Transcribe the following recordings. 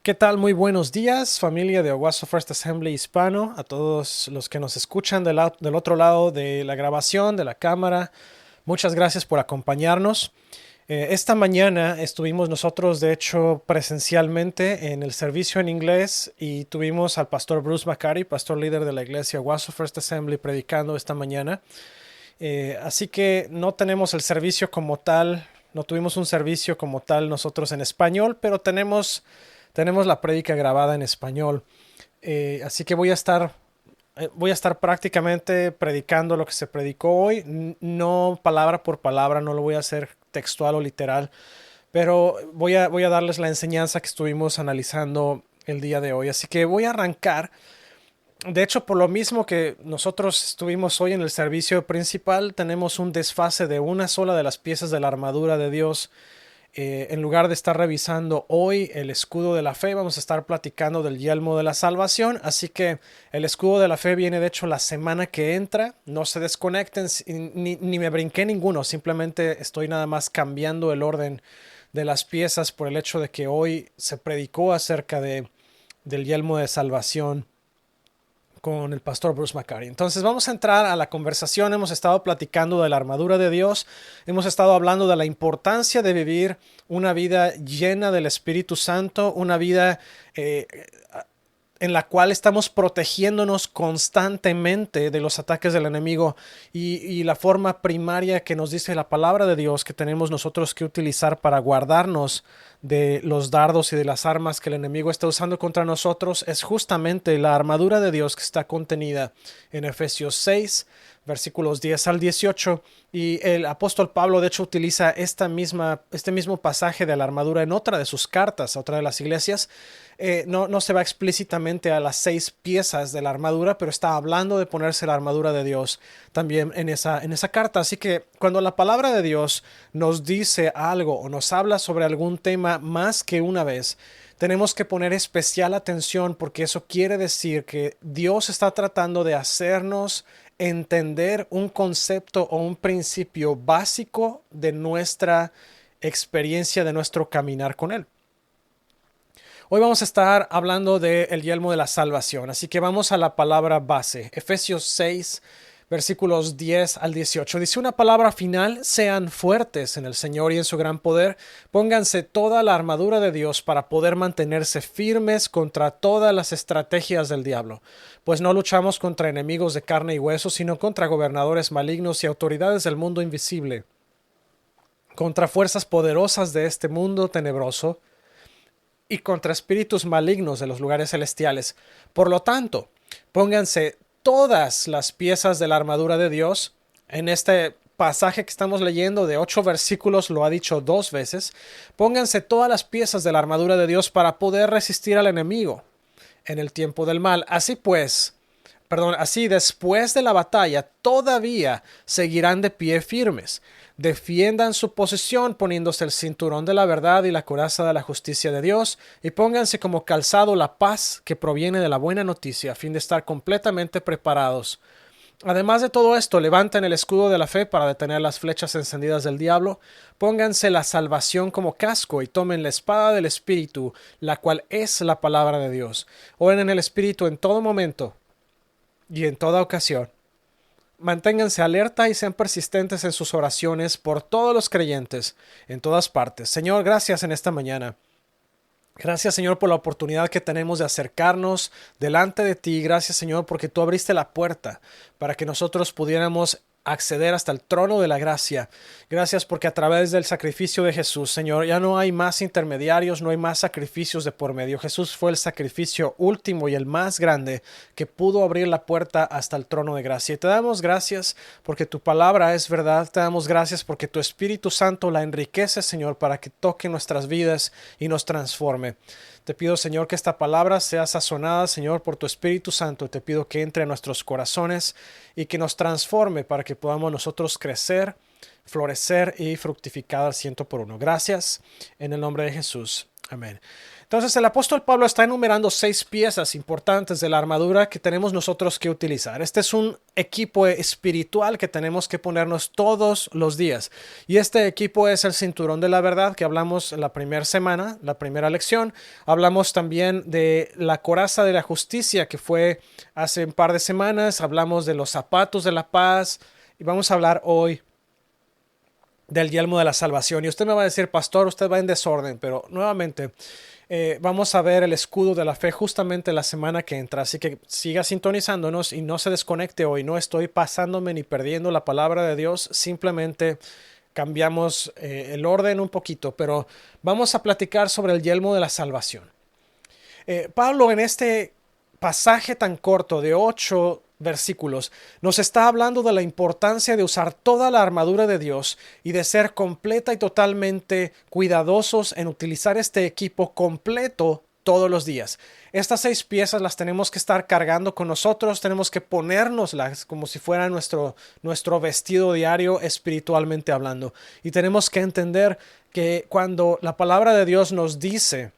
¿Qué tal? Muy buenos días, familia de Owasso First Assembly Hispano, a todos los que nos escuchan del otro lado de la grabación, de la cámara. Muchas gracias por acompañarnos. Esta mañana estuvimos nosotros, de hecho, presencialmente en el servicio en inglés y tuvimos al pastor Bruce McCarty, pastor líder de la iglesia Owasso First Assembly, predicando esta mañana. Así que no tenemos el servicio como tal, no tuvimos un servicio como tal nosotros en español, pero tenemos la prédica grabada en español. Así que voy a estar prácticamente predicando lo que se predicó hoy, no palabra por palabra, no lo voy a hacer textual o literal, pero voy a darles la enseñanza que estuvimos analizando el día de hoy. Así que voy a arrancar. De hecho, por lo mismo que nosotros estuvimos hoy en el servicio principal, tenemos un desfase de una sola de las piezas de la armadura de Dios. En lugar de estar revisando hoy el escudo de la fe, vamos a estar platicando del yelmo de la salvación. Así que el escudo de la fe viene de hecho la semana que entra. No se desconecten, ni me brinqué ninguno, simplemente estoy nada más cambiando el orden de las piezas por el hecho de que hoy se predicó acerca del yelmo de salvación con el pastor Bruce McCarty. Entonces vamos a entrar a la conversación. Hemos estado platicando de la armadura de Dios. Hemos estado hablando de la importancia de vivir una vida llena del Espíritu Santo, una vida en la cual estamos protegiéndonos constantemente de los ataques del enemigo y la forma primaria que nos dice la palabra de Dios que tenemos nosotros que utilizar para guardarnos de los dardos y de las armas que el enemigo está usando contra nosotros es justamente la armadura de Dios que está contenida en Efesios 6, versículos 10 al 18. Y el apóstol Pablo, de hecho, utiliza este mismo pasaje de la armadura en otra de sus cartas, a otra de las iglesias. No se va explícitamente a las 6 piezas de la armadura, pero está hablando de ponerse la armadura de Dios también en esa carta. Así que cuando la palabra de Dios nos dice algo o nos habla sobre algún tema más que una vez, tenemos que poner especial atención porque eso quiere decir que Dios está tratando de hacernos entender un concepto o un principio básico de nuestra experiencia, de nuestro caminar con Él. Hoy vamos a estar hablando del yelmo de la salvación, así que vamos a la palabra base. Efesios 6, versículos 10 al 18. Dice una palabra final: sean fuertes en el Señor y en su gran poder. Pónganse toda la armadura de Dios para poder mantenerse firmes contra todas las estrategias del diablo. Pues no luchamos contra enemigos de carne y hueso, sino contra gobernadores malignos y autoridades del mundo invisible, contra fuerzas poderosas de este mundo tenebroso y contra espíritus malignos de los lugares celestiales. Por lo tanto, pónganse todas las piezas de la armadura de Dios. En este pasaje que estamos leyendo de 8 versículos lo ha dicho 2 veces. Pónganse todas las piezas de la armadura de Dios para poder resistir al enemigo en el tiempo del mal. Así después de la batalla todavía seguirán de pie firmes. Defiendan su posición poniéndose el cinturón de la verdad y la coraza de la justicia de Dios, y pónganse como calzado la paz que proviene de la buena noticia, a fin de estar completamente preparados. Además de todo esto, levanten el escudo de la fe para detener las flechas encendidas del diablo, pónganse la salvación como casco y tomen la espada del Espíritu, la cual es la palabra de Dios. Oren en el Espíritu en todo momento y en toda ocasión. Manténganse alerta y sean persistentes en sus oraciones por todos los creyentes en todas partes. Señor, gracias en esta mañana. Gracias, Señor, por la oportunidad que tenemos de acercarnos delante de ti. Gracias, Señor, porque tú abriste la puerta para que nosotros pudiéramos acceder hasta el trono de la gracia. Gracias porque a través del sacrificio de Jesús, Señor, ya no hay más intermediarios, no hay más sacrificios de por medio. Jesús fue el sacrificio último y el más grande que pudo abrir la puerta hasta el trono de gracia. Y te damos gracias porque tu palabra es verdad. Te damos gracias porque tu Espíritu Santo la enriquece, Señor, para que toque nuestras vidas y nos transforme. Te pido, Señor, que esta palabra sea sazonada, Señor, por tu Espíritu Santo. Te pido que entre a nuestros corazones y que nos transforme para que podamos nosotros crecer, florecer y fructificar al 100 por uno. Gracias en el nombre de Jesús. Amén. Entonces el apóstol Pablo está enumerando 6 piezas importantes de la armadura que tenemos nosotros que utilizar. Este es un equipo espiritual que tenemos que ponernos todos los días. Y este equipo es el cinturón de la verdad que hablamos la primera semana, la primera lección. Hablamos también de la coraza de la justicia que fue hace un par de semanas. Hablamos de los zapatos de la paz y vamos a hablar hoy del yelmo de la salvación. Y usted me va a decir, pastor, usted va en desorden, pero nuevamente vamos a ver el escudo de la fe justamente la semana que entra. Así que siga sintonizándonos y no se desconecte hoy. No estoy pasándome ni perdiendo la palabra de Dios. Simplemente cambiamos el orden un poquito, pero vamos a platicar sobre el yelmo de la salvación. Pablo en este pasaje tan corto de 8 versículos nos está hablando de la importancia de usar toda la armadura de Dios y de ser completa y totalmente cuidadosos en utilizar este equipo completo todos los días. Estas 6 piezas las tenemos que estar cargando con nosotros, tenemos que ponérnoslas como si fuera nuestro vestido diario espiritualmente hablando. Y tenemos que entender que cuando la palabra de Dios nos dice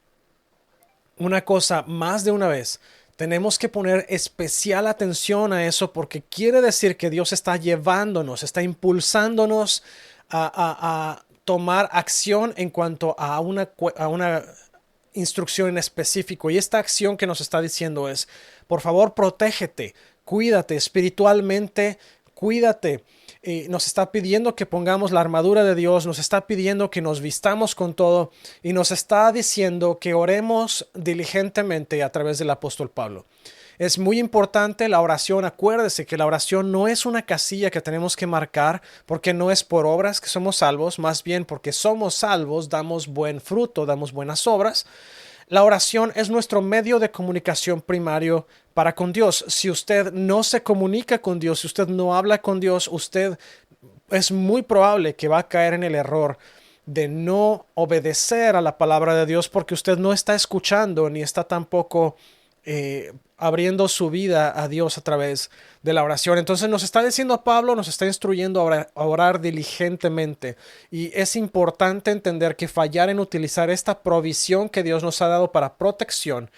una cosa más de una vez, tenemos que poner especial atención a eso porque quiere decir que Dios está llevándonos, está impulsándonos a tomar acción en cuanto a una instrucción en específico. Y esta acción que nos está diciendo es, por favor, protégete, cuídate espiritualmente, cuídate. Nos está pidiendo que pongamos la armadura de Dios, nos está pidiendo que nos vistamos con todo y nos está diciendo que oremos diligentemente a través del apóstol Pablo. Es muy importante la oración. Acuérdese que la oración no es una casilla que tenemos que marcar porque no es por obras que somos salvos, más bien porque somos salvos, damos buen fruto, damos buenas obras. La oración es nuestro medio de comunicación primario para con Dios. Si usted no se comunica con Dios, si usted no habla con Dios, usted es muy probable que va a caer en el error de no obedecer a la palabra de Dios porque usted no está escuchando ni está tampoco abriendo su vida a Dios a través de la oración. Entonces nos está diciendo Pablo, nos está instruyendo a orar diligentemente. Y es importante entender que fallar en utilizar esta provisión que Dios nos ha dado para protección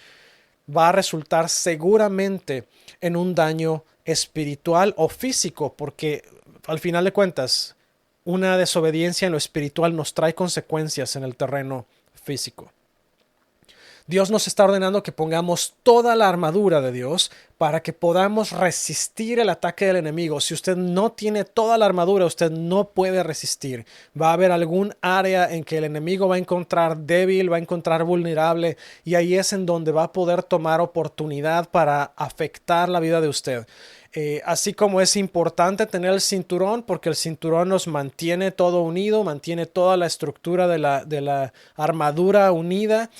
va a resultar seguramente en un daño espiritual o físico, porque al final de cuentas, una desobediencia en lo espiritual nos trae consecuencias en el terreno físico. Dios nos está ordenando que pongamos toda la armadura de Dios para que podamos resistir el ataque del enemigo. Si usted no tiene toda la armadura, usted no puede resistir. Va a haber algún área en que el enemigo va a encontrar débil, va a encontrar vulnerable, y ahí es en donde va a poder tomar oportunidad para afectar la vida de usted. Así como es importante tener el cinturón, porque el cinturón nos mantiene todo unido, mantiene toda la estructura de la armadura unida.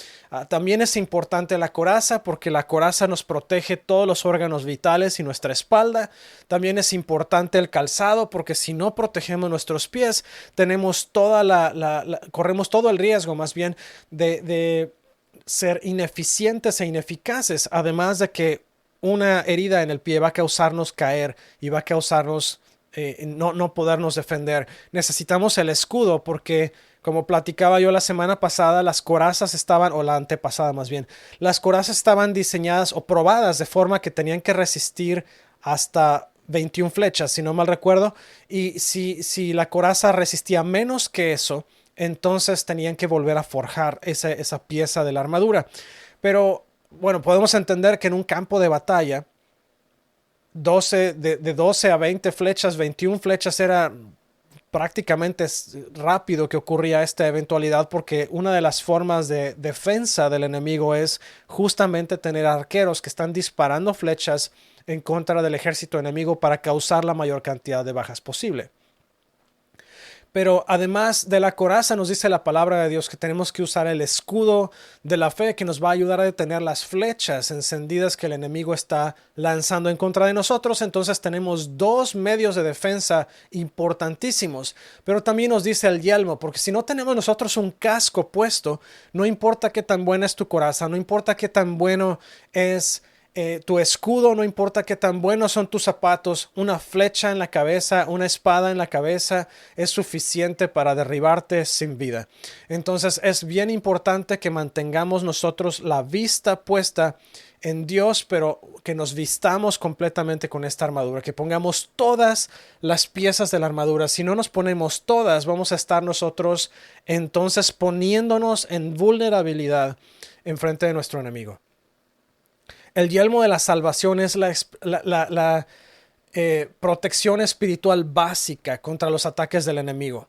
También es importante la coraza, porque la coraza nos protege todos los órganos vitales y nuestra espalda. También es importante el calzado, porque si no protegemos nuestros pies, tenemos corremos todo el riesgo más bien de ser ineficientes e ineficaces, además de que una herida en el pie va a causarnos caer y va a causarnos no podernos defender. Necesitamos el escudo porque, como platicaba yo la semana pasada, las corazas estaban, o la antepasada más bien, las corazas estaban diseñadas o probadas de forma que tenían que resistir hasta 21 flechas, si no mal recuerdo, y si la coraza resistía menos que eso, entonces tenían que volver a forjar esa pieza de la armadura. Pero bueno, podemos entender que en un campo de batalla, de 12 a 20 flechas, 21 flechas era prácticamente rápido que ocurría esta eventualidad, porque una de las formas de defensa del enemigo es justamente tener arqueros que están disparando flechas en contra del ejército enemigo para causar la mayor cantidad de bajas posible. Pero además de la coraza, nos dice la palabra de Dios que tenemos que usar el escudo de la fe, que nos va a ayudar a detener las flechas encendidas que el enemigo está lanzando en contra de nosotros. Entonces tenemos 2 medios de defensa importantísimos. Pero también nos dice el yelmo, porque si no tenemos nosotros un casco puesto, no importa qué tan buena es tu coraza, no importa qué tan bueno es Tu escudo, no importa qué tan buenos son tus zapatos, una flecha en la cabeza, una espada en la cabeza es suficiente para derribarte sin vida. Entonces es bien importante que mantengamos nosotros la vista puesta en Dios, pero que nos vistamos completamente con esta armadura, que pongamos todas las piezas de la armadura. Si no nos ponemos todas, vamos a estar nosotros entonces poniéndonos en vulnerabilidad en frente de nuestro enemigo. El yelmo de la salvación es la protección espiritual básica contra los ataques del enemigo.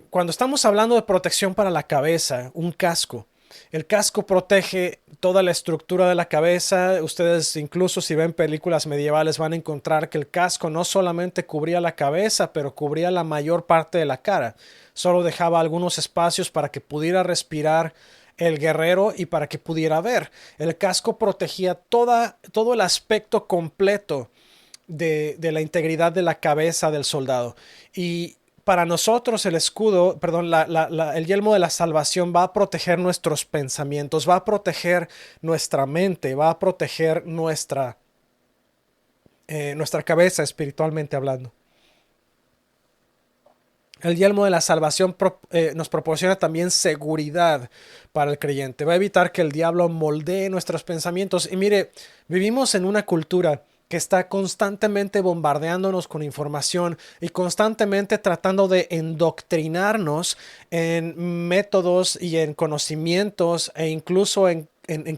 Cuando estamos hablando de protección para la cabeza, un casco, el casco protege toda la estructura de la cabeza. Ustedes incluso si ven películas medievales van a encontrar que el casco no solamente cubría la cabeza, pero cubría la mayor parte de la cara. Solo dejaba algunos espacios para que pudiera respirar el guerrero y para que pudiera ver. El casco protegía todo el aspecto completo de la integridad de la cabeza del soldado. Y para nosotros el escudo, perdón, el yelmo de la salvación va a proteger nuestros pensamientos, va a proteger nuestra mente, va a proteger nuestra cabeza espiritualmente hablando. El yelmo de la salvación nos proporciona también seguridad para el creyente. Va a evitar que el diablo moldee nuestros pensamientos. Y mire, vivimos en una cultura que está constantemente bombardeándonos con información y constantemente tratando de endoctrinarnos en métodos y en conocimientos e incluso en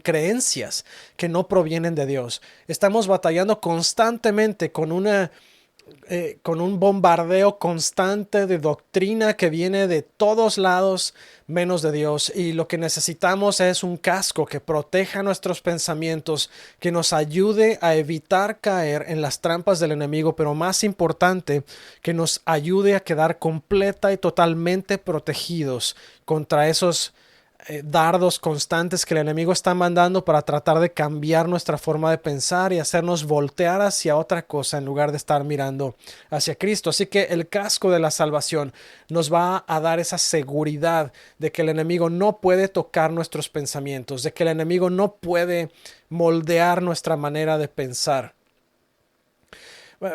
creencias que no provienen de Dios. Estamos batallando constantemente con un bombardeo constante de doctrina que viene de todos lados menos de Dios, y lo que necesitamos es un casco que proteja nuestros pensamientos, que nos ayude a evitar caer en las trampas del enemigo, pero más importante, que nos ayude a quedar completa y totalmente protegidos contra esos dardos constantes que el enemigo está mandando para tratar de cambiar nuestra forma de pensar y hacernos voltear hacia otra cosa en lugar de estar mirando hacia Cristo. Así que el casco de la salvación nos va a dar esa seguridad de que el enemigo no puede tocar nuestros pensamientos, de que el enemigo no puede moldear nuestra manera de pensar.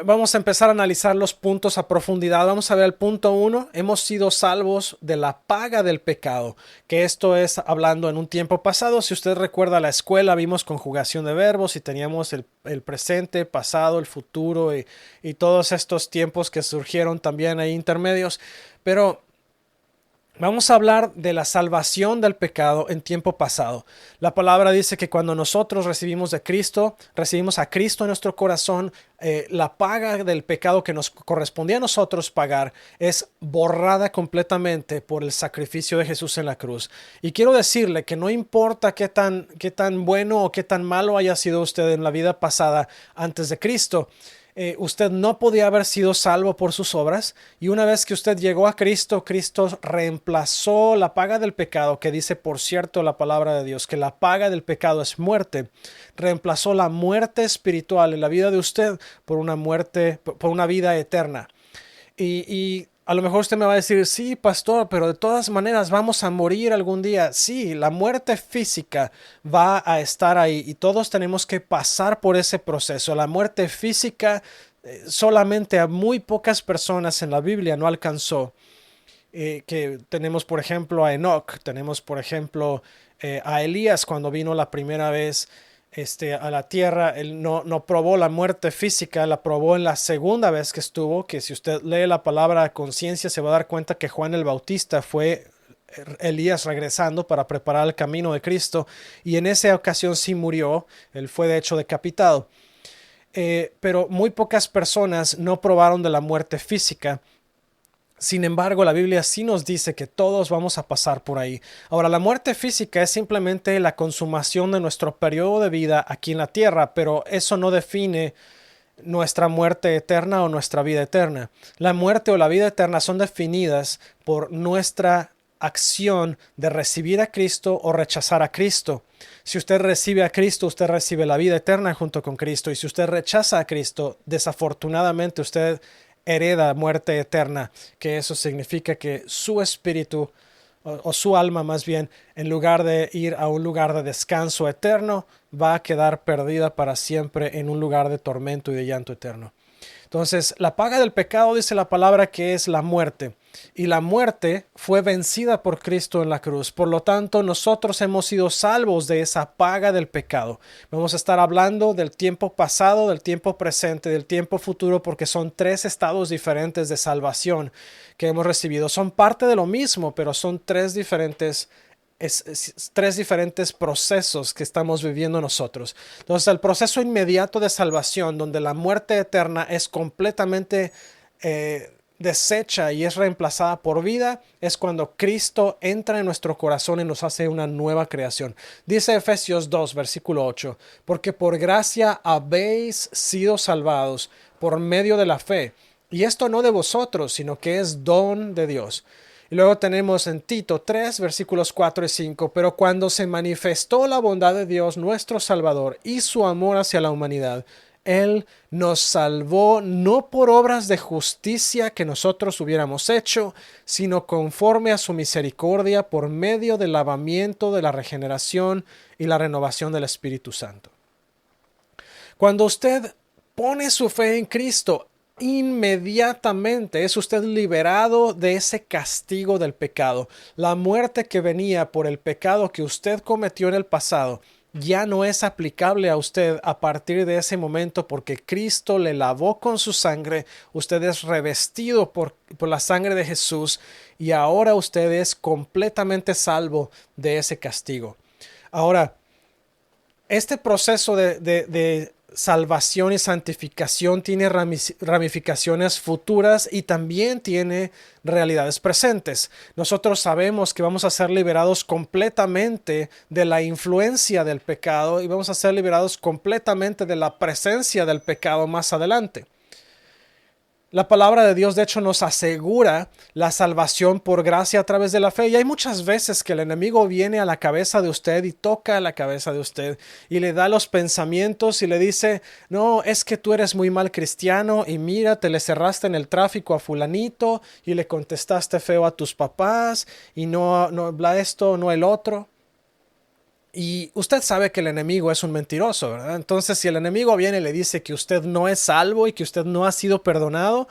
Vamos a empezar a analizar los puntos a profundidad. Vamos a ver el punto 1. Hemos sido salvos de la paga del pecado, que esto es hablando en un tiempo pasado. Si usted recuerda la escuela, vimos conjugación de verbos y teníamos el presente, pasado, el futuro y todos estos tiempos que surgieron también ahí intermedios. Pero vamos a hablar de la salvación del pecado en tiempo pasado. La palabra dice que cuando nosotros recibimos a Cristo en nuestro corazón, la paga del pecado que nos correspondía a nosotros pagar es borrada completamente por el sacrificio de Jesús en la cruz. Y quiero decirle que no importa qué tan bueno o qué tan malo haya sido usted en la vida pasada antes de Cristo, usted no podía haber sido salvo por sus obras, y una vez que usted llegó a Cristo, Cristo reemplazó la paga del pecado, que dice por cierto la palabra de Dios que la paga del pecado es muerte. Reemplazó la muerte espiritual en la vida de usted por una vida eterna. Y a lo mejor usted me va a decir, sí, pastor, pero de todas maneras vamos a morir algún día. Sí, la muerte física va a estar ahí y todos tenemos que pasar por ese proceso. La muerte física solamente a muy pocas personas en la Biblia no alcanzó. Que tenemos, por ejemplo, a Enoch, tenemos, por ejemplo, a Elías cuando vino la primera vez a la tierra. Él no probó la muerte física, la probó en la segunda vez que estuvo, que si usted lee la palabra conciencia se va a dar cuenta que Juan el Bautista fue Elías regresando para preparar el camino de Cristo, y en esa ocasión sí murió. Él fue de hecho decapitado. Pero muy pocas personas no probaron de la muerte física. Sin embargo, la Biblia sí nos dice que todos vamos a pasar por ahí. Ahora, la muerte física es simplemente la consumación de nuestro periodo de vida aquí en la tierra, pero eso no define nuestra muerte eterna o nuestra vida eterna. La muerte o la vida eterna son definidas por nuestra acción de recibir a Cristo o rechazar a Cristo. Si usted recibe a Cristo, usted recibe la vida eterna junto con Cristo, y si usted rechaza a Cristo, desafortunadamente usted hereda muerte eterna, que eso significa que su espíritu o su alma más bien, en lugar de ir a un lugar de descanso eterno, va a quedar perdida para siempre en un lugar de tormento y de llanto eterno. Entonces, la paga del pecado dice la palabra que es la muerte. Y la muerte fue vencida por Cristo en la cruz. Por lo tanto, nosotros hemos sido salvos de esa paga del pecado. Vamos a estar hablando del tiempo pasado, del tiempo presente, del tiempo futuro, porque son tres estados diferentes de salvación que hemos recibido. Son parte de lo mismo, pero son tres diferentes tres diferentes procesos que estamos viviendo nosotros. Entonces, el proceso inmediato de salvación, donde la muerte eterna es completamente deshecha y es reemplazada por vida, es cuando Cristo entra en nuestro corazón y nos hace una nueva creación. Dice Efesios 2, versículo 8, porque por gracia habéis sido salvados por medio de la fe, y esto no de vosotros, sino que es don de Dios. Y luego tenemos en Tito 3, versículos 4 y 5, pero cuando se manifestó la bondad de Dios nuestro Salvador y su amor hacia la humanidad, Él nos salvó no por obras de justicia que nosotros hubiéramos hecho, sino conforme a su misericordia por medio del lavamiento de la regeneración y la renovación del Espíritu Santo. Cuando usted pone su fe en Cristo, inmediatamente es usted liberado de ese castigo del pecado. La muerte que venía por el pecado que usted cometió en el pasado ya no es aplicable a usted a partir de ese momento, porque Cristo le lavó con su sangre. Usted es revestido por la sangre de Jesús y ahora usted es completamente salvo de ese castigo. Ahora, este proceso de salvación y santificación tiene ramificaciones futuras y también tiene realidades presentes. Nosotros sabemos que vamos a ser liberados completamente de la influencia del pecado y vamos a ser liberados completamente de la presencia del pecado más adelante. La palabra de Dios, de hecho, nos asegura la salvación por gracia a través de la fe. Y hay muchas veces que el enemigo viene a la cabeza de usted y toca la cabeza de usted y le da los pensamientos y le dice, no, es que tú eres muy mal cristiano y mira, te le cerraste en el tráfico a fulanito y le contestaste feo a tus papás y no esto, no el otro. Y usted sabe que el enemigo es un mentiroso, ¿verdad? Entonces, si el enemigo viene y le dice que usted no es salvo y que usted no ha sido perdonado,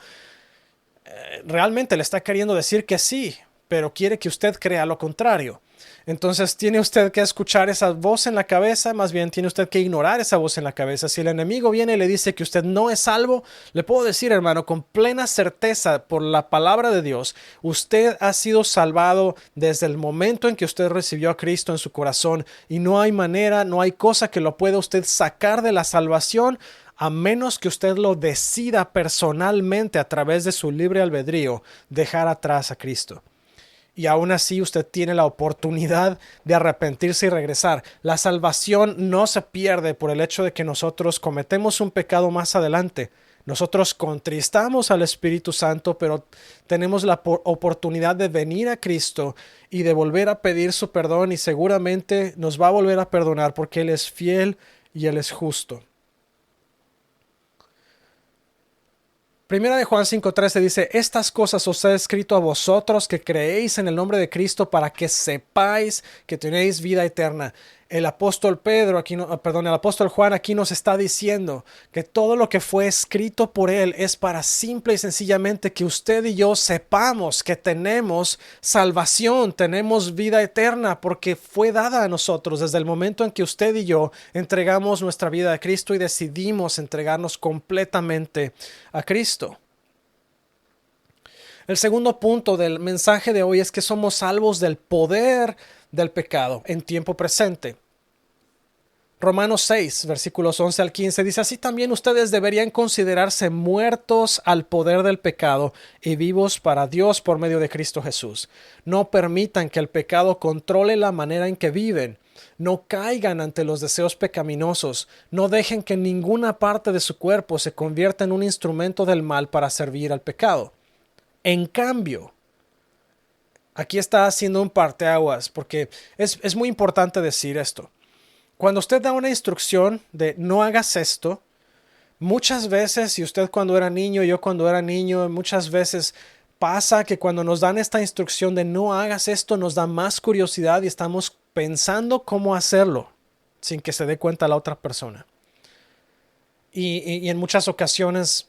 realmente le está queriendo decir que sí, pero quiere que usted crea lo contrario. Entonces tiene usted que escuchar esa voz en la cabeza, más bien tiene usted que ignorar esa voz en la cabeza. Si el enemigo viene y le dice que usted no es salvo, le puedo decir, hermano, con plena certeza por la palabra de Dios, usted ha sido salvado desde el momento en que usted recibió a Cristo en su corazón y no hay manera, no hay cosa que lo pueda usted sacar de la salvación a menos que usted lo decida personalmente a través de su libre albedrío, dejar atrás a Cristo. Y aún así usted tiene la oportunidad de arrepentirse y regresar. La salvación no se pierde por el hecho de que nosotros cometemos un pecado más adelante. Nosotros contristamos al Espíritu Santo, pero tenemos la oportunidad de venir a Cristo y de volver a pedir su perdón y seguramente nos va a volver a perdonar porque Él es fiel y Él es justo. Primera de Juan 5:13 dice, estas cosas os he escrito a vosotros que creéis en el nombre de Cristo para que sepáis que tenéis vida eterna. El apóstol el apóstol Juan aquí nos está diciendo que todo lo que fue escrito por él es para simple y sencillamente que usted y yo sepamos que tenemos salvación, tenemos vida eterna, porque fue dada a nosotros desde el momento en que usted y yo entregamos nuestra vida a Cristo y decidimos entregarnos completamente a Cristo. El segundo punto del mensaje de hoy es que somos salvos del poder del pecado en tiempo presente. Romanos 6, versículos 11 al 15 dice, así también ustedes deberían considerarse muertos al poder del pecado y vivos para Dios por medio de Cristo Jesús. No permitan que el pecado controle la manera en que viven. No caigan ante los deseos pecaminosos. No dejen que ninguna parte de su cuerpo se convierta en un instrumento del mal para servir al pecado. En cambio, aquí está haciendo un parteaguas, porque es muy importante decir esto. Cuando usted da una instrucción de no hagas esto, muchas veces, y usted cuando era niño, yo cuando era niño, muchas veces pasa que cuando nos dan esta instrucción de no hagas esto, nos da más curiosidad y estamos pensando cómo hacerlo sin que se dé cuenta la otra persona. Y en muchas ocasiones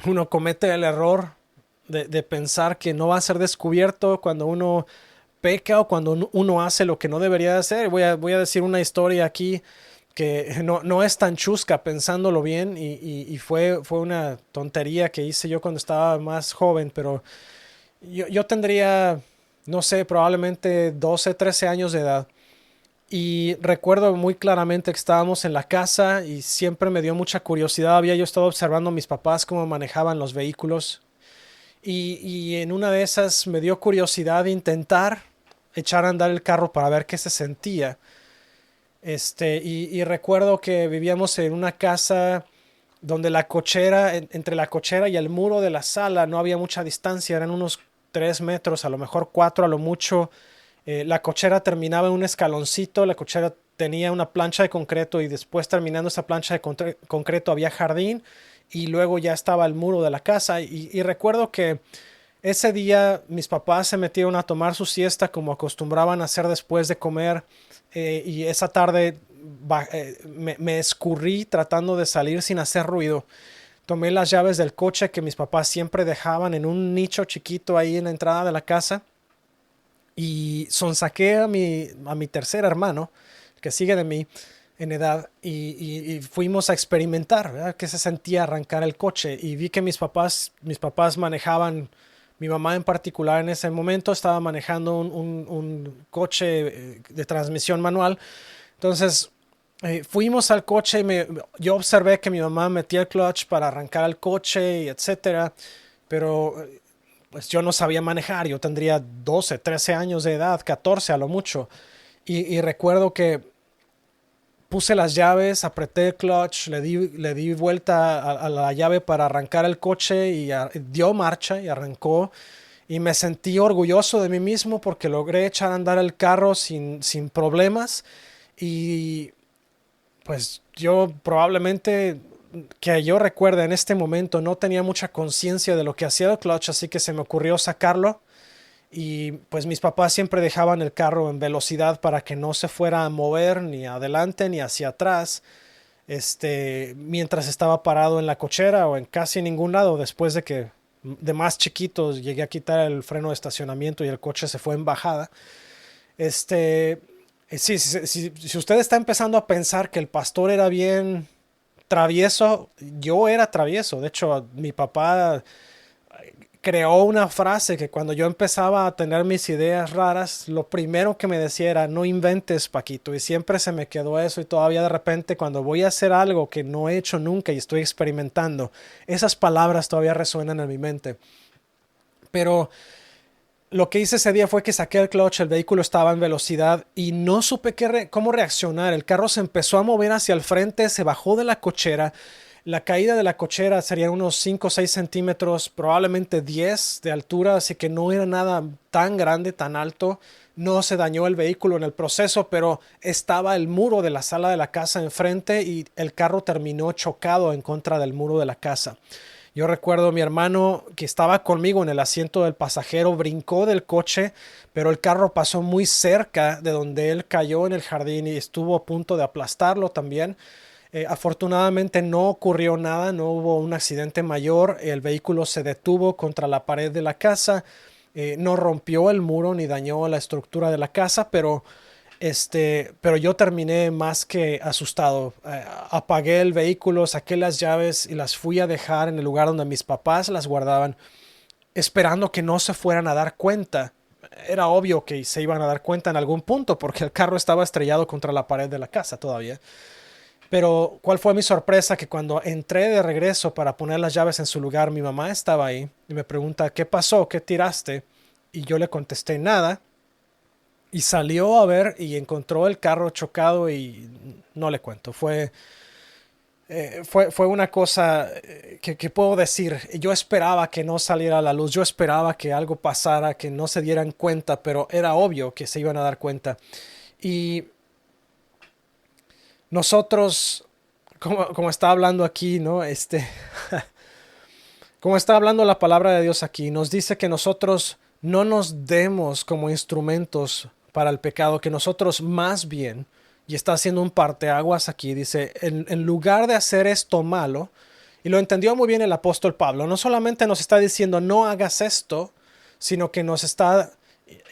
uno comete el error de pensar que no va a ser descubierto cuando uno peca o cuando uno hace lo que no debería hacer. Voy a decir una historia aquí que no es tan chusca pensándolo bien y fue una tontería que hice yo cuando estaba más joven, pero yo tendría, no sé, probablemente 12 13 años de edad. Y recuerdo muy claramente que estábamos en la casa y siempre me dio mucha curiosidad. Había yo estado observando a mis papás cómo manejaban los vehículos. Y en una de esas me dio curiosidad intentar echar a andar el carro para ver qué se sentía. Y recuerdo que vivíamos en una casa donde la cochera, entre la cochera y el muro de la sala no había mucha distancia, eran unos 3 metros, a lo mejor 4 a lo mucho. La cochera terminaba en un escaloncito, la cochera tenía una plancha de concreto y después terminando esa plancha de concreto había jardín y luego ya estaba el muro de la casa y recuerdo que ese día mis papás se metieron a tomar su siesta como acostumbraban a hacer después de comer y esa tarde me escurrí tratando de salir sin hacer ruido. Tomé las llaves del coche que mis papás siempre dejaban en un nicho chiquito ahí en la entrada de la casa y sonsaqué a mi tercer hermano, que sigue de mí en edad, y fuimos a experimentar, ¿verdad? Qué se sentía arrancar el coche. Y vi que mis papás manejaban, mi mamá en particular en ese momento estaba manejando un coche de transmisión manual. Entonces fuimos al coche y yo observé que mi mamá metía el clutch para arrancar el coche y etcétera, pero pues yo no sabía manejar, yo tendría 12 13 años de edad, 14 a lo mucho. Y recuerdo que puse las llaves, apreté el clutch, le di vuelta a la llave para arrancar el coche y dio marcha y arrancó. Y me sentí orgulloso de mí mismo porque logré echar a andar el carro sin problemas. Y pues yo probablemente que yo recuerde en este momento no tenía mucha conciencia de lo que hacía el clutch, así que se me ocurrió sacarlo y pues mis papás siempre dejaban el carro en velocidad para que no se fuera a mover ni adelante ni hacia atrás, mientras estaba parado en la cochera o en casi ningún lado después de que de más chiquitos llegué a quitar el freno de estacionamiento y el coche se fue en bajada. Si usted está empezando a pensar que el pastor era bien travieso, yo era travieso. De hecho, mi papá creó una frase que cuando yo empezaba a tener mis ideas raras, lo primero que me decía era, no inventes, Paquito. Y siempre se me quedó eso y todavía de repente cuando voy a hacer algo que no he hecho nunca y estoy experimentando, esas palabras todavía resuenan en mi mente. Pero lo que hice ese día fue que saqué el clutch, el vehículo estaba en velocidad y no supe cómo reaccionar. El carro se empezó a mover hacia el frente, se bajó de la cochera. La caída de la cochera sería unos 5 o 6 centímetros, probablemente 10 de altura, así que no era nada tan grande, tan alto. No se dañó el vehículo en el proceso, pero estaba el muro de la sala de la casa enfrente y el carro terminó chocado en contra del muro de la casa. Yo recuerdo a mi hermano que estaba conmigo en el asiento del pasajero, brincó del coche, pero el carro pasó muy cerca de donde él cayó en el jardín y estuvo a punto de aplastarlo también. Afortunadamente no ocurrió nada, no hubo un accidente mayor, el vehículo se detuvo contra la pared de la casa, no rompió el muro ni dañó la estructura de la casa, pero yo terminé más que asustado. Apagué el vehículo, saqué las llaves y las fui a dejar en el lugar donde mis papás las guardaban, esperando que no se fueran a dar cuenta. Era obvio que se iban a dar cuenta en algún punto porque el carro estaba estrellado contra la pared de la casa todavía. Pero ¿cuál fue mi sorpresa? Que cuando entré de regreso para poner las llaves en su lugar, mi mamá estaba ahí y me pregunta, ¿qué pasó? ¿Qué tiraste? Y yo le contesté nada. Y salió a ver y encontró el carro chocado y no le cuento. Fue una cosa que puedo decir. Yo esperaba que no saliera a la luz. Yo esperaba que algo pasara, que no se dieran cuenta, pero era obvio que se iban a dar cuenta. Y nosotros, como está hablando aquí, ¿no? Como está hablando la palabra de Dios aquí, nos dice que nosotros no nos demos como instrumentos para el pecado, que nosotros más bien, y está haciendo un parteaguas aquí, dice, en lugar de hacer esto malo, y lo entendió muy bien el apóstol Pablo, no solamente nos está diciendo no hagas esto, sino que nos está,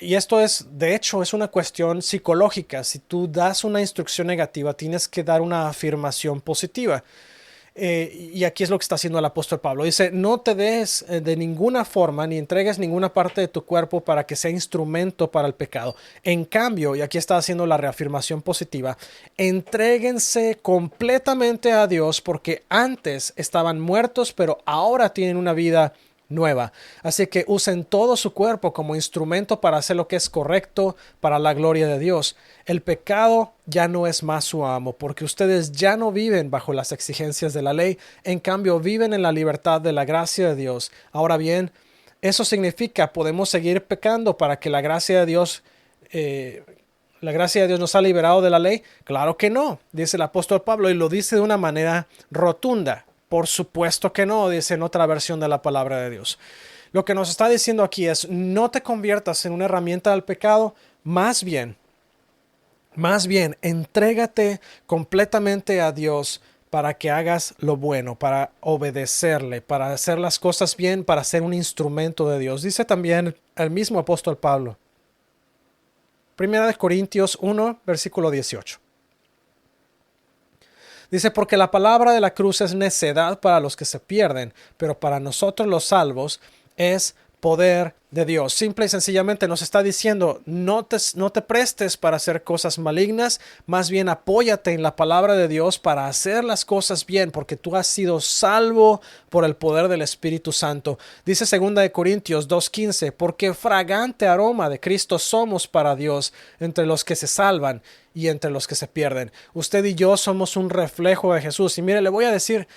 y esto es, de hecho, es una cuestión psicológica. Si tú das una instrucción negativa, tienes que dar una afirmación positiva. Y aquí es lo que está haciendo el apóstol Pablo. Dice, no te des de ninguna forma ni entregues ninguna parte de tu cuerpo para que sea instrumento para el pecado. En cambio, y aquí está haciendo la reafirmación positiva, entréguense completamente a Dios porque antes estaban muertos, pero ahora tienen una vida nueva. Así que usen todo su cuerpo como instrumento para hacer lo que es correcto para la gloria de Dios. El pecado ya no es más su amo, porque ustedes ya no viven bajo las exigencias de la ley, en cambio viven en la libertad de la gracia de Dios. Ahora bien, eso significa podemos seguir pecando para que la gracia de Dios nos ha liberado de la ley. Claro que no, dice el apóstol Pablo, y lo dice de una manera rotunda. Por supuesto que no, dice en otra versión de la palabra de Dios. Lo que nos está diciendo aquí es, no te conviertas en una herramienta del pecado, más bien, entrégate completamente a Dios para que hagas lo bueno, para obedecerle, para hacer las cosas bien, para ser un instrumento de Dios. Dice también el mismo apóstol Pablo. Primera de Corintios 1, versículo 18. Dice, porque la palabra de la cruz es necedad para los que se pierden, pero para nosotros los salvos es poder de Dios. Simple y sencillamente nos está diciendo, no te prestes para hacer cosas malignas, más bien apóyate en la palabra de Dios para hacer las cosas bien, porque tú has sido salvo por el poder del Espíritu Santo. Dice 2 Corintios 2:15, porque fragante aroma de Cristo somos para Dios entre los que se salvan y entre los que se pierden. Usted y yo somos un reflejo de Jesús. Y mire, le voy a decir,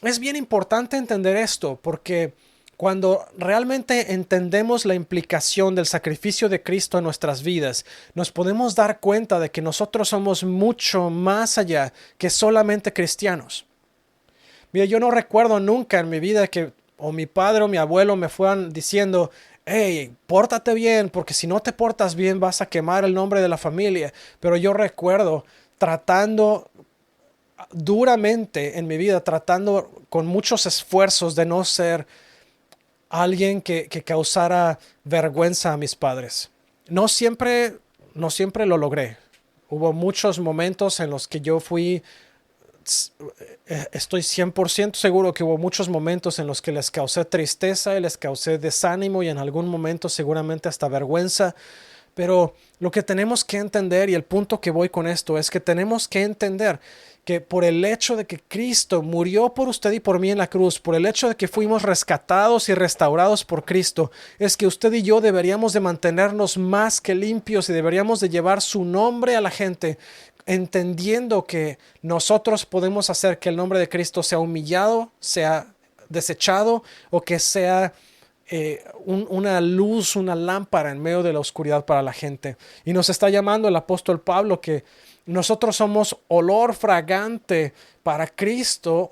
es bien importante entender esto, porque cuando realmente entendemos la implicación del sacrificio de Cristo en nuestras vidas, nos podemos dar cuenta de que nosotros somos mucho más allá que solamente cristianos. Mira, yo no recuerdo nunca en mi vida que o mi padre o mi abuelo me fueran diciendo, hey, pórtate bien, porque si no te portas bien vas a quemar el nombre de la familia. Pero yo recuerdo tratando duramente en mi vida, tratando con muchos esfuerzos de no ser alguien que causara vergüenza a mis padres. No siempre lo logré. Hubo muchos momentos en los que yo estoy 100% seguro que hubo muchos momentos en los que les causé tristeza y les causé desánimo y en algún momento seguramente hasta vergüenza. Pero lo que tenemos que entender, y el punto que voy con esto, es que tenemos que entender que por el hecho de que Cristo murió por usted y por mí en la cruz, por el hecho de que fuimos rescatados y restaurados por Cristo, es que usted y yo deberíamos de mantenernos más que limpios y deberíamos de llevar su nombre a la gente, entendiendo que nosotros podemos hacer que el nombre de Cristo sea humillado, sea desechado o que sea una luz, una lámpara en medio de la oscuridad para la gente. Y nos está llamando el apóstol Pablo que nosotros somos olor fragante para Cristo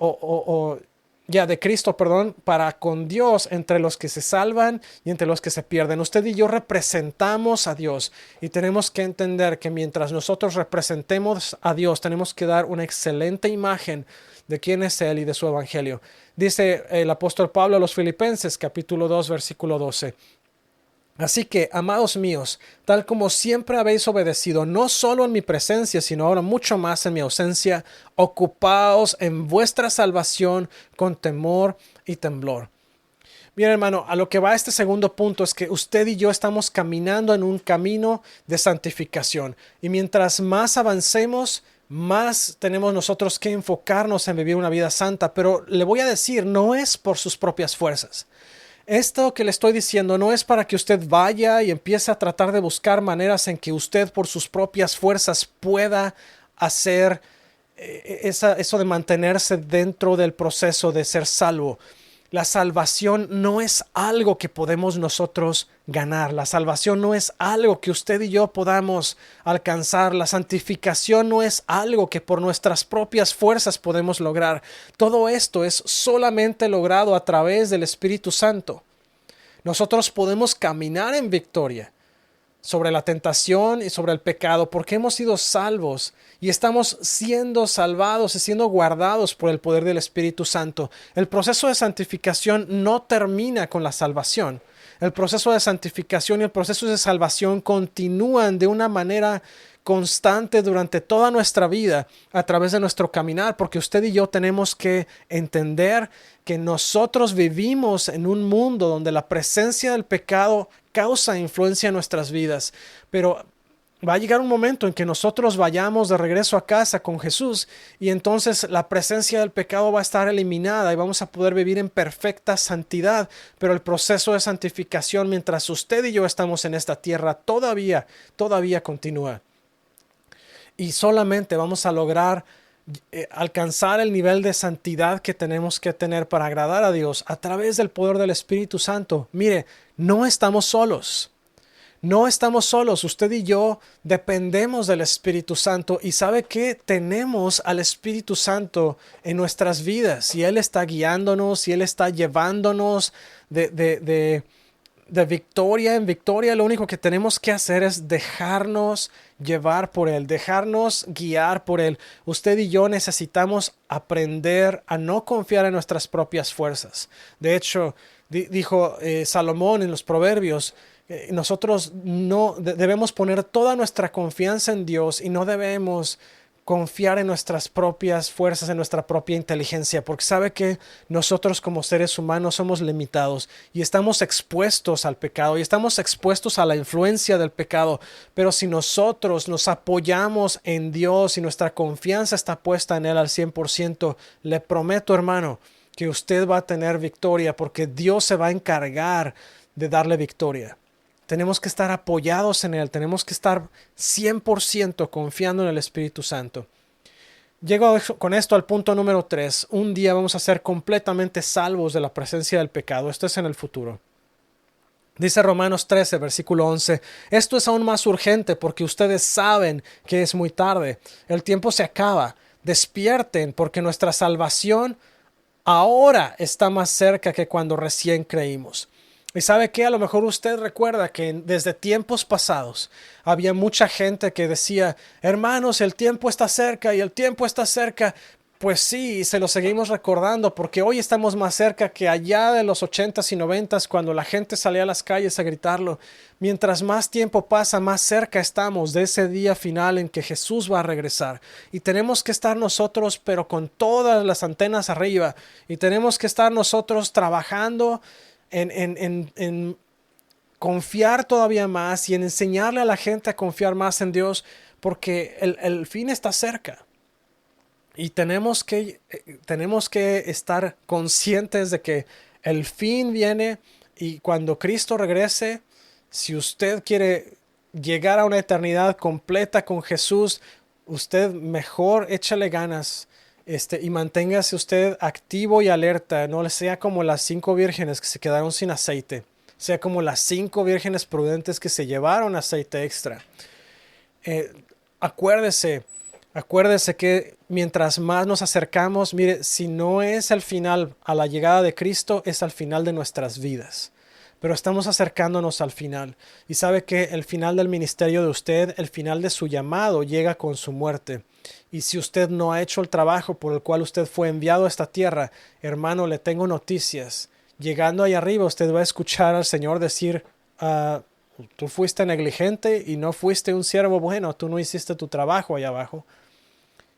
de Cristo, para con Dios entre los que se salvan y entre los que se pierden. Usted y yo representamos a Dios y tenemos que entender que mientras nosotros representemos a Dios, tenemos que dar una excelente imagen de quién es Él y de su evangelio. Dice el apóstol Pablo a los Filipenses, capítulo 2, versículo 12. Así que, amados míos, tal como siempre habéis obedecido, no solo en mi presencia, sino ahora mucho más en mi ausencia, ocupaos en vuestra salvación con temor y temblor. Bien, hermano, a lo que va este segundo punto es que usted y yo estamos caminando en un camino de santificación. Y mientras más avancemos, más tenemos nosotros que enfocarnos en vivir una vida santa. Pero le voy a decir, no es por sus propias fuerzas. Esto que le estoy diciendo no es para que usted vaya y empiece a tratar de buscar maneras en que usted por sus propias fuerzas pueda hacer eso de mantenerse dentro del proceso de ser salvo. La salvación no es algo que podemos nosotros ganar. La salvación no es algo que usted y yo podamos alcanzar. La santificación no es algo que por nuestras propias fuerzas podemos lograr. Todo esto es solamente logrado a través del Espíritu Santo. Nosotros podemos caminar en victoria sobre la tentación y sobre el pecado, porque hemos sido salvos y estamos siendo salvados y siendo guardados por el poder del Espíritu Santo. El proceso de santificación no termina con la salvación. El proceso de santificación y el proceso de salvación continúan de una manera constante durante toda nuestra vida a través de nuestro caminar, porque usted y yo tenemos que entender que nosotros vivimos en un mundo donde la presencia del pecado causa influencia en nuestras vidas, pero va a llegar un momento en que nosotros vayamos de regreso a casa con Jesús y entonces la presencia del pecado va a estar eliminada y vamos a poder vivir en perfecta santidad. Pero el proceso de santificación mientras usted y yo estamos en esta tierra todavía continúa. Y solamente vamos a lograr alcanzar el nivel de santidad que tenemos que tener para agradar a Dios a través del poder del Espíritu Santo. Mire, no estamos solos. No estamos solos. Usted y yo dependemos del Espíritu Santo. ¿Y sabe qué? Tenemos al Espíritu Santo en nuestras vidas. Y Él está guiándonos y Él está llevándonos de victoria en victoria. Lo único que tenemos que hacer es dejarnos llevar por Él, dejarnos guiar por Él. Usted y yo necesitamos aprender a no confiar en nuestras propias fuerzas. De hecho, dijo Salomón en los Proverbios, nosotros no debemos poner toda nuestra confianza en Dios y no debemos confiar en nuestras propias fuerzas, en nuestra propia inteligencia, porque sabe que nosotros como seres humanos somos limitados y estamos expuestos al pecado y estamos expuestos a la influencia del pecado. Pero si nosotros nos apoyamos en Dios y nuestra confianza está puesta en Él al 100%, le prometo, hermano, que usted va a tener victoria porque Dios se va a encargar de darle victoria. Tenemos que estar apoyados en Él, tenemos que estar 100% confiando en el Espíritu Santo. Llego con esto al punto número 3. Un día vamos a ser completamente salvos de la presencia del pecado. Esto es en el futuro. Dice Romanos 13, versículo 11, esto es aún más urgente porque ustedes saben que es muy tarde. El tiempo se acaba. Despierten porque nuestra salvación ahora está más cerca que cuando recién creímos. Y sabe que a lo mejor usted recuerda que desde tiempos pasados había mucha gente que decía, hermanos, el tiempo está cerca y el tiempo está cerca. Pues sí, se lo seguimos recordando porque hoy estamos más cerca que allá de los 80s y 90s cuando la gente salía a las calles a gritarlo. Mientras más tiempo pasa, más cerca estamos de ese día final en que Jesús va a regresar. Y tenemos que estar nosotros, pero con todas las antenas arriba. Y tenemos que estar nosotros trabajando en confiar todavía más y en enseñarle a la gente a confiar más en Dios porque el fin está cerca y tenemos que estar conscientes de que el fin viene y cuando Cristo regrese, si usted quiere llegar a una eternidad completa con Jesús, usted mejor échale ganas. Y manténgase usted activo y alerta, no le sea como las 5 vírgenes que se quedaron sin aceite, sea como las 5 vírgenes prudentes que se llevaron aceite extra. Acuérdese que mientras más nos acercamos, mire, si no es el final a la llegada de Cristo, es al final de nuestras vidas. Pero estamos acercándonos al final. Y sabe que el final del ministerio de usted, el final de su llamado, llega con su muerte. Y si usted no ha hecho el trabajo por el cual usted fue enviado a esta tierra, hermano, le tengo noticias. Llegando ahí arriba, usted va a escuchar al Señor decir, tú fuiste negligente y no fuiste un siervo bueno, tú no hiciste tu trabajo allá abajo.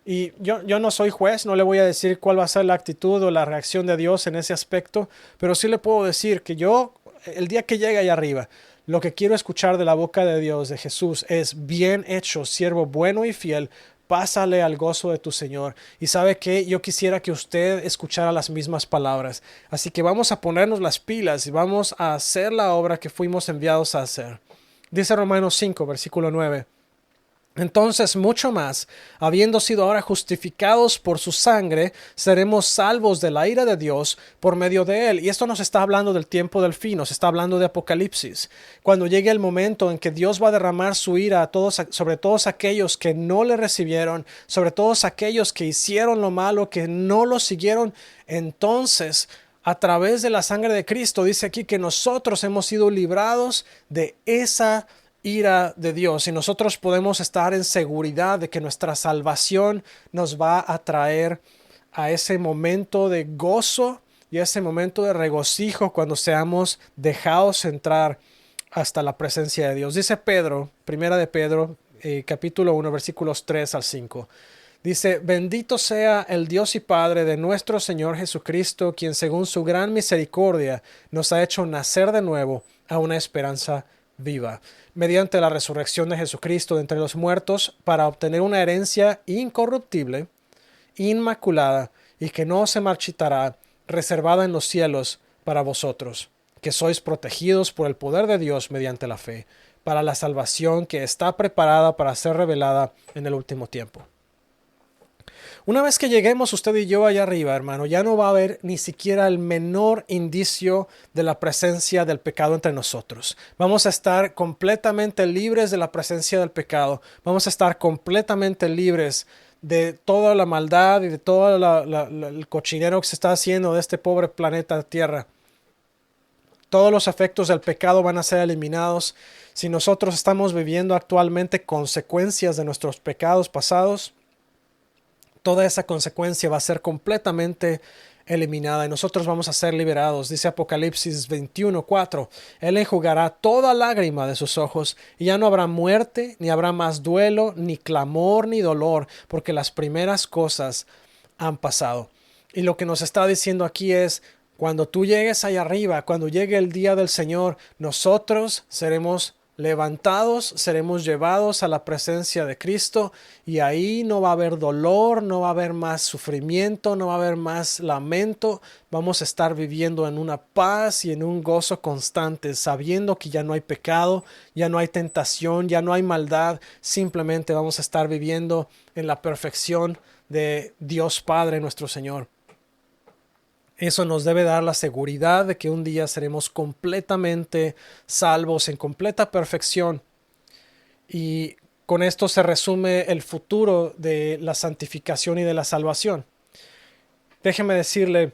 Y yo no soy juez, no le voy a decir cuál va a ser la actitud o la reacción de Dios en ese aspecto, pero sí le puedo decir que yo, el día que llegue allá arriba, lo que quiero escuchar de la boca de Dios, de Jesús, es bien hecho, siervo bueno y fiel, pásale al gozo de tu Señor. Y sabe que yo quisiera que usted escuchara las mismas palabras. Así que vamos a ponernos las pilas y vamos a hacer la obra que fuimos enviados a hacer. Dice Romanos 5, versículo 9. Entonces, mucho más, habiendo sido ahora justificados por su sangre, seremos salvos de la ira de Dios por medio de él. Y esto nos está hablando del tiempo del fin, nos está hablando de Apocalipsis. Cuando llegue el momento en que Dios va a derramar su ira a todos, sobre todos aquellos que no le recibieron, sobre todos aquellos que hicieron lo malo, que no lo siguieron, entonces, a través de la sangre de Cristo, dice aquí que nosotros hemos sido librados de esa ira de Dios y nosotros podemos estar en seguridad de que nuestra salvación nos va a traer a ese momento de gozo y a ese momento de regocijo cuando seamos dejados entrar hasta la presencia de Dios. Dice Pedro, primera de Pedro, capítulo 1, versículos 3 al 5. Dice, bendito sea el Dios y Padre de nuestro Señor Jesucristo, quien según su gran misericordia nos ha hecho nacer de nuevo a una esperanza viva, mediante la resurrección de Jesucristo de entre los muertos, para obtener una herencia incorruptible, inmaculada y que no se marchitará, reservada en los cielos para vosotros, que sois protegidos por el poder de Dios mediante la fe, para la salvación que está preparada para ser revelada en el último tiempo. Una vez que lleguemos usted y yo allá arriba, hermano, ya no va a haber ni siquiera el menor indicio de la presencia del pecado entre nosotros. Vamos a estar completamente libres de la presencia del pecado. Vamos a estar completamente libres de toda la maldad y de todo el cochinero que se está haciendo de este pobre planeta Tierra. Todos los efectos del pecado van a ser eliminados. Si nosotros estamos viviendo actualmente consecuencias de nuestros pecados pasados, toda esa consecuencia va a ser completamente eliminada y nosotros vamos a ser liberados. Dice Apocalipsis 21:4. Él enjugará toda lágrima de sus ojos y ya no habrá muerte, ni habrá más duelo, ni clamor, ni dolor, porque las primeras cosas han pasado. Y lo que nos está diciendo aquí es, cuando tú llegues allá arriba, cuando llegue el día del Señor, nosotros seremos levantados, seremos llevados a la presencia de Cristo y ahí no va a haber dolor, no va a haber más sufrimiento, no va a haber más lamento. Vamos a estar viviendo en una paz y en un gozo constante, sabiendo que ya no hay pecado, ya no hay tentación, ya no hay maldad. Simplemente vamos a estar viviendo en la perfección de Dios Padre nuestro Señor. Eso nos debe dar la seguridad de que un día seremos completamente salvos, en completa perfección. Y con esto se resume el futuro de la santificación y de la salvación. Déjeme decirle,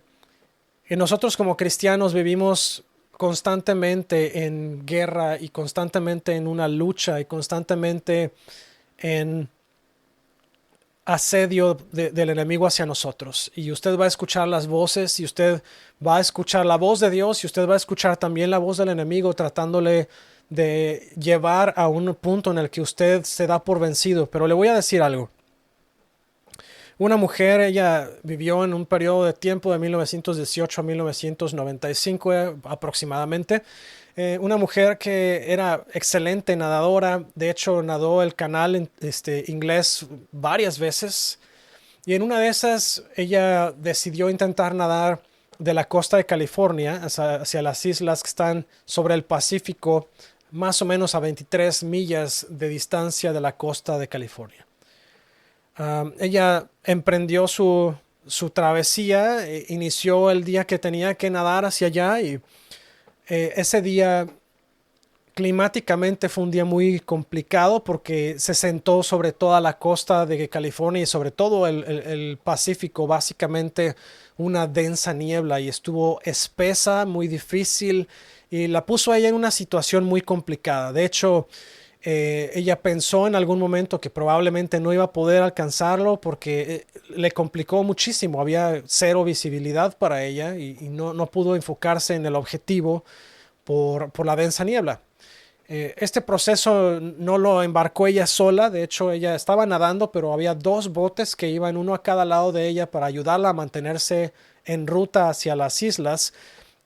que nosotros como cristianos vivimos constantemente en guerra y constantemente en una lucha y constantemente en asedio del enemigo hacia nosotros. Y usted va a escuchar las voces y usted va a escuchar la voz de Dios y usted va a escuchar también la voz del enemigo tratándole de llevar a un punto en el que usted se da por vencido. Pero le voy a decir algo. Una mujer, ella vivió en un periodo de tiempo de 1918 a 1995 aproximadamente. Una mujer que era excelente nadadora, de hecho nadó el canal inglés varias veces y en una de esas ella decidió intentar nadar de la costa de California hacia las islas que están sobre el Pacífico, más o menos a 23 millas de distancia de la costa de California. Ella emprendió su travesía, inició el día que tenía que nadar hacia allá y ese día climáticamente fue un día muy complicado porque se sentó sobre toda la costa de California y sobre todo el Pacífico, básicamente una densa niebla y estuvo espesa, muy difícil y la puso a ella en una situación muy complicada. De hecho, ella pensó en algún momento que probablemente no iba a poder alcanzarlo porque le complicó muchísimo, había cero visibilidad para ella y no pudo enfocarse en el objetivo por la densa niebla. Este proceso no lo embarcó ella sola, de hecho ella estaba nadando, pero había dos botes que iban uno a cada lado de ella para ayudarla a mantenerse en ruta hacia las islas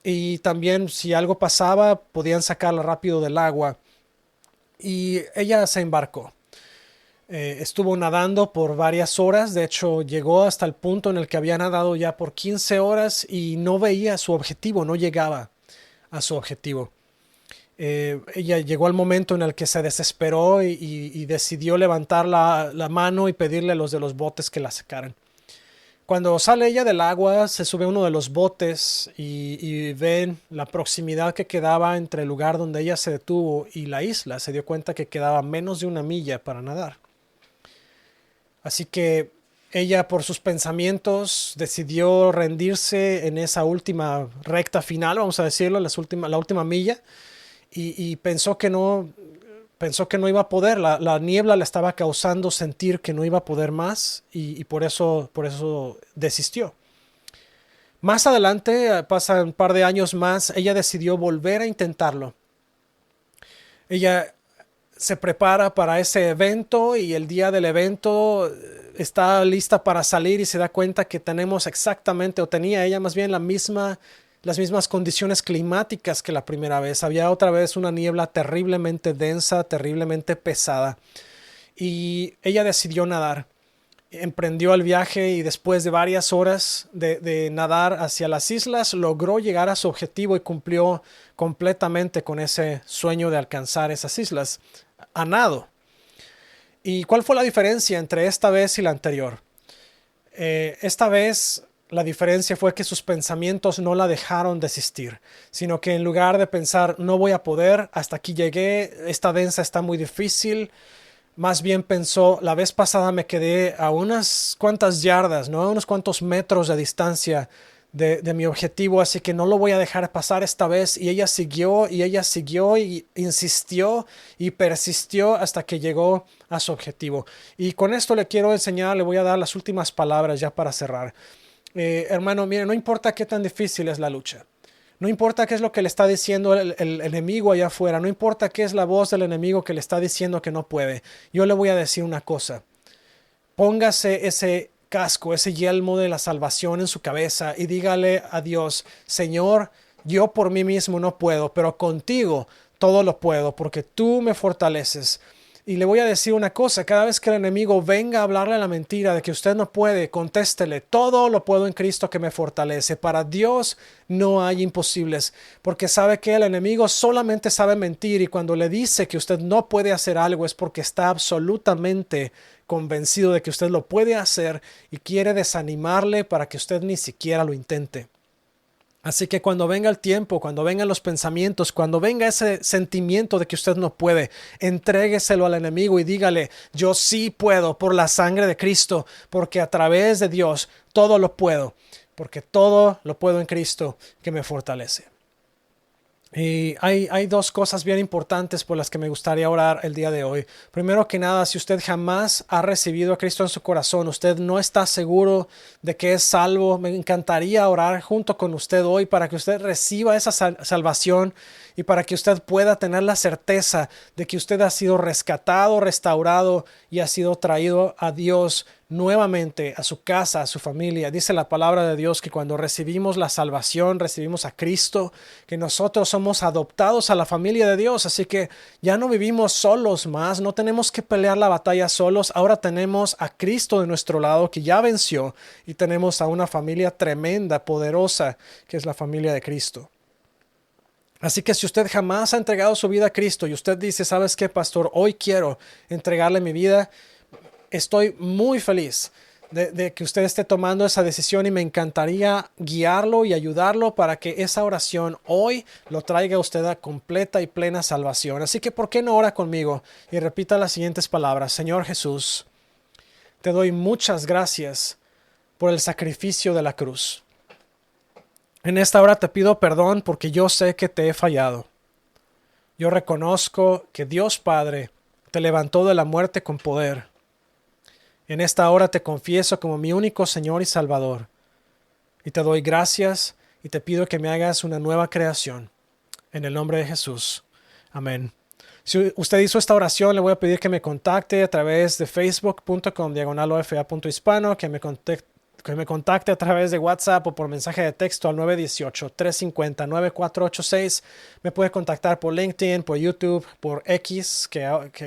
y también si algo pasaba podían sacarla rápido del agua. Y ella se embarcó. Estuvo nadando por varias horas, de hecho llegó hasta el punto en el que había nadado ya por 15 horas y no veía su objetivo, no llegaba a su objetivo. Ella llegó al momento en el que se desesperó y decidió levantar la mano y pedirle a los de los botes que la sacaran. Cuando sale ella del agua, se sube a uno de los botes y ven la proximidad que quedaba entre el lugar donde ella se detuvo y la isla. Se dio cuenta que quedaba menos de una milla para nadar. Así que ella, por sus pensamientos, decidió rendirse en esa última recta final, vamos a decirlo, la última milla, y pensó que no iba a poder. La niebla le estaba causando sentir que no iba a poder más y por eso desistió. Más adelante, pasan un par de años más, ella decidió volver a intentarlo. Ella se prepara para ese evento y el día del evento está lista para salir y se da cuenta que tenemos exactamente, o tenía ella más bien las mismas condiciones climáticas que la primera vez. Había otra vez una niebla terriblemente densa, terriblemente pesada. Y ella decidió nadar. Emprendió el viaje y después de varias horas de nadar hacia las islas, logró llegar a su objetivo y cumplió completamente con ese sueño de alcanzar esas islas a nado. ¿Y cuál fue la diferencia entre esta vez y la anterior? Esta vez la diferencia fue que sus pensamientos no la dejaron desistir, sino que en lugar de pensar no voy a poder, hasta aquí llegué, esta densa está muy difícil, más bien pensó, la vez pasada me quedé a unas cuantas yardas, ¿no? A unos cuantos metros de distancia de mi objetivo, así que no lo voy a dejar pasar esta vez. Y ella siguió y insistió y persistió hasta que llegó a su objetivo. Y con esto le quiero enseñar, le voy a dar las últimas palabras ya para cerrar. Hermano, mire, no importa qué tan difícil es la lucha. No importa qué es lo que le está diciendo el enemigo allá afuera. No importa qué es la voz del enemigo que le está diciendo que no puede. Yo le voy a decir una cosa. Póngase ese casco, ese yelmo de la salvación en su cabeza y dígale a Dios, Señor, yo por mí mismo no puedo, pero contigo todo lo puedo porque tú me fortaleces. Y le voy a decir una cosa, cada vez que el enemigo venga a hablarle la mentira de que usted no puede, contéstele, todo lo puedo en Cristo que me fortalece. Para Dios no hay imposibles, porque sabe que el enemigo solamente sabe mentir y cuando le dice que usted no puede hacer algo es porque está absolutamente convencido de que usted lo puede hacer y quiere desanimarle para que usted ni siquiera lo intente. Así que cuando venga el tiempo, cuando vengan los pensamientos, cuando venga ese sentimiento de que usted no puede, entrégueselo al enemigo y dígale, yo sí puedo por la sangre de Cristo, porque a través de Dios todo lo puedo, porque todo lo puedo en Cristo que me fortalece. Y hay dos cosas bien importantes por las que me gustaría orar el día de hoy. Primero que nada, si usted jamás ha recibido a Cristo en su corazón, usted no está seguro de que es salvo, me encantaría orar junto con usted hoy para que usted reciba esa salvación y para que usted pueda tener la certeza de que usted ha sido rescatado, restaurado y ha sido traído a Dios nuevamente, a su casa, a su familia. Dice la palabra de Dios que cuando recibimos la salvación, recibimos a Cristo, que nosotros somos adoptados a la familia de Dios, así que ya no vivimos solos más, no tenemos que pelear la batalla solos, ahora tenemos a Cristo de nuestro lado que ya venció y tenemos a una familia tremenda, poderosa, que es la familia de Cristo. Así que si usted jamás ha entregado su vida a Cristo y usted dice, ¿sabes qué, pastor? Hoy quiero entregarle mi vida. Estoy muy feliz de que usted esté tomando esa decisión y me encantaría guiarlo y ayudarlo para que esa oración hoy lo traiga a usted a completa y plena salvación. Así que, ¿por qué no ora conmigo? Y repita las siguientes palabras. Señor Jesús, te doy muchas gracias por el sacrificio de la cruz. En esta hora te pido perdón porque yo sé que te he fallado. Yo reconozco que Dios Padre te levantó de la muerte con poder. En esta hora te confieso como mi único Señor y Salvador. Y te doy gracias y te pido que me hagas una nueva creación. En el nombre de Jesús. Amén. Si usted hizo esta oración, le voy a pedir que me contacte a través de facebook.com/ofa.hispano, que me contacte a través de WhatsApp o por mensaje de texto al 918-350-9486. Me puede contactar por LinkedIn, por YouTube, por X, que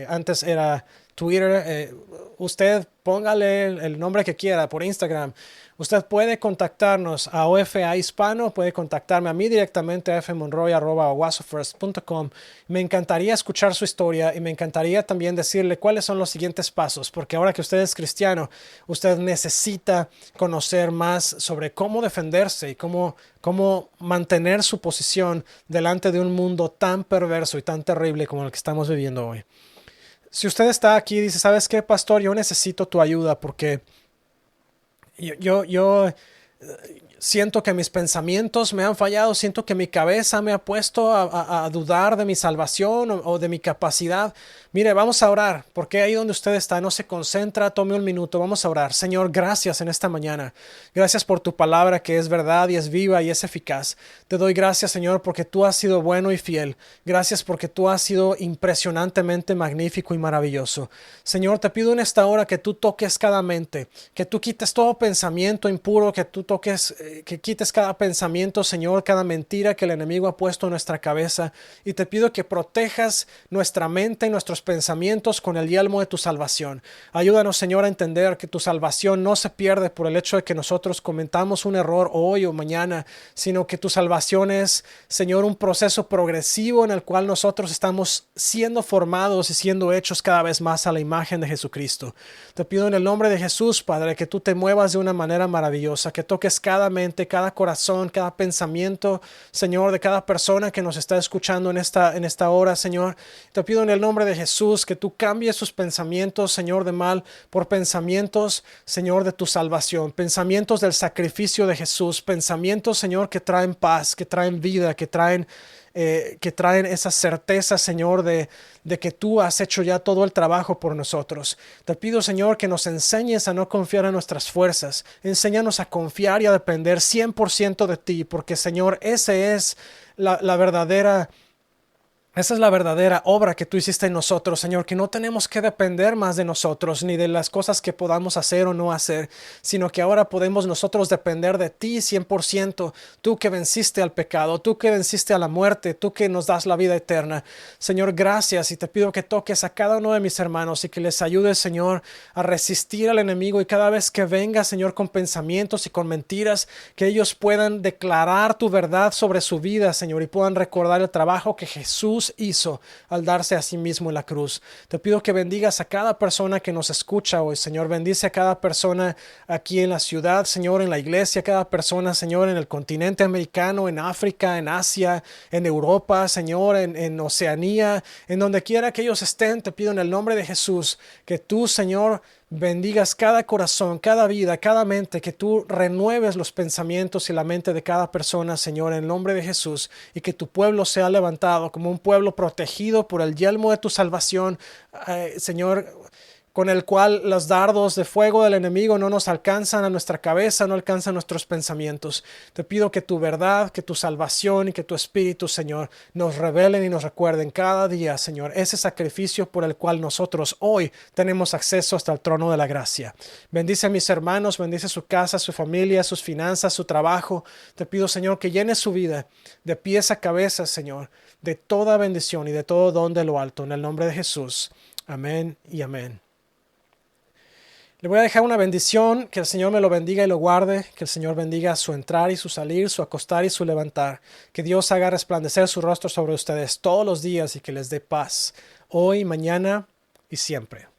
antes era Twitter, usted póngale el nombre que quiera por Instagram. Usted puede contactarnos a OFA Hispano, puede contactarme a mí directamente a fmonroy@oasofirst.com. Me encantaría escuchar su historia y me encantaría también decirle cuáles son los siguientes pasos, porque ahora que usted es cristiano, usted necesita conocer más sobre cómo defenderse y cómo mantener su posición delante de un mundo tan perverso y tan terrible como el que estamos viviendo hoy. Si usted está aquí y dice, ¿sabes qué, pastor? Yo necesito tu ayuda porque yo siento que mis pensamientos me han fallado, siento que mi cabeza me ha puesto a dudar de mi salvación o de mi capacidad. Mire, vamos a orar, porque ahí donde usted está no se concentra, tome un minuto, vamos a orar. Señor, gracias en esta mañana. Gracias por tu palabra que es verdad y es viva y es eficaz. Te doy gracias, Señor, porque tú has sido bueno y fiel. Gracias porque tú has sido impresionantemente magnífico y maravilloso. Señor, te pido en esta hora que tú toques cada mente, que tú quites todo pensamiento impuro, que tú toques, que quites cada pensamiento, Señor, cada mentira que el enemigo ha puesto en nuestra cabeza. Y te pido que protejas nuestra mente y nuestros pensamientos con el yelmo de tu salvación. Ayúdanos, Señor, a entender que tu salvación no se pierde por el hecho de que nosotros cometamos un error hoy o mañana, sino que tu salvación es, Señor, un proceso progresivo en el cual nosotros estamos siendo formados y siendo hechos cada vez más a la imagen de Jesucristo. Te pido en el nombre de Jesús, Padre, que tú te muevas de una manera maravillosa, que toques cada mente, cada corazón, cada pensamiento, Señor, de cada persona que nos está escuchando en esta hora, Señor. Te pido en el nombre de Jesús que tú cambies sus pensamientos, Señor, de mal por pensamientos, Señor, de tu salvación, pensamientos del sacrificio de Jesús, pensamientos, Señor, que traen paz, que traen vida, que traen esa certeza, Señor, de que tú has hecho ya todo el trabajo por nosotros. Te pido, Señor, que nos enseñes a no confiar en nuestras fuerzas. Enséñanos a confiar y a depender 100% de ti, porque, Señor, esa es la verdadera obra que tú hiciste en nosotros, Señor, que no tenemos que depender más de nosotros, ni de las cosas que podamos hacer o no hacer, sino que ahora podemos nosotros depender de ti 100%, tú que venciste al pecado, tú que venciste a la muerte, tú que nos das la vida eterna. Señor, gracias, y te pido que toques a cada uno de mis hermanos y que les ayudes, Señor, a resistir al enemigo, y cada vez que venga, Señor, con pensamientos y con mentiras, que ellos puedan declarar tu verdad sobre su vida, Señor, y puedan recordar el trabajo que Jesús hizo al darse a sí mismo en la cruz. Te pido que bendigas a cada persona que nos escucha hoy, Señor. Bendice a cada persona aquí en la ciudad, Señor, en la iglesia, cada persona, Señor, en el continente americano, en África, en Asia, en Europa, Señor, en Oceanía, en donde quiera que ellos estén. Te pido en el nombre de Jesús que tú, Señor, bendigas cada corazón, cada vida, cada mente, que tú renueves los pensamientos y la mente de cada persona, Señor, en el nombre de Jesús, y que tu pueblo sea levantado como un pueblo protegido por el yelmo de tu salvación, Señor, con el cual los dardos de fuego del enemigo no nos alcanzan a nuestra cabeza, no alcanzan nuestros pensamientos. Te pido que tu verdad, que tu salvación y que tu espíritu, Señor, nos revelen y nos recuerden cada día, Señor, ese sacrificio por el cual nosotros hoy tenemos acceso hasta el trono de la gracia. Bendice a mis hermanos, bendice su casa, su familia, sus finanzas, su trabajo. Te pido, Señor, que llene su vida de pies a cabeza, Señor, de toda bendición y de todo don de lo alto. En el nombre de Jesús. Amén y amén. Le voy a dejar una bendición, que el Señor me lo bendiga y lo guarde, que el Señor bendiga su entrar y su salir, su acostar y su levantar, que Dios haga resplandecer su rostro sobre ustedes todos los días y que les dé paz, hoy, mañana y siempre.